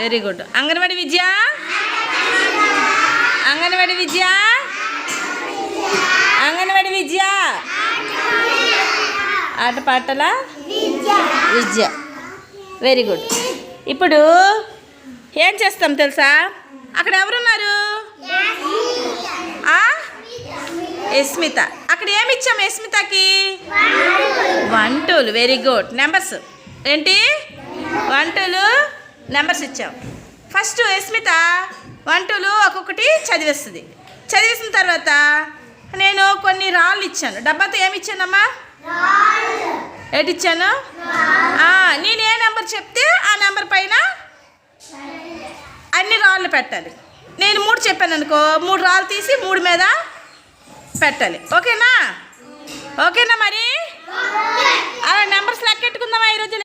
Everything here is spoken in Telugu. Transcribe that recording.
Very good. అంగన్వాడి విద్య, అంగన్వాడి విద్య, అంగన్వాడి విద్య, ఆటపాటల విద్య. Very good. ఇప్పుడు ఏం చేస్తాం తెలుసా? అక్కడ ఎవరున్నారు? యస్మిత. అక్కడ ఏమి ఇచ్చాం యస్మితకి? 1 2. Very good. నెంబర్స్ ఏంటి? 1 2 నెంబర్స్ ఇచ్చాం. ఫస్ట్ యస్మిత 1 2 ఒక్కొక్కటి చదివేస్తుంది. చదివేసిన తర్వాత నేను కొన్ని రాళ్ళు ఇచ్చాను. డబ్బాతో ఏమి ఇచ్చానమ్మా? ఏంటి ఇచ్చాను? నేను ఏ నెంబర్ చెప్తే ఆ నెంబర్ పైన అన్ని రాళ్ళు పెట్టాలి. నేను 3 చెప్పాను అనుకో, 3 రాళ్ళు తీసి 3 మీద పెట్టాలి. ఓకేనా? ఓకేనా మరి? అలా నెంబర్స్ లెక్కెట్టుకుందామా ఈరోజు?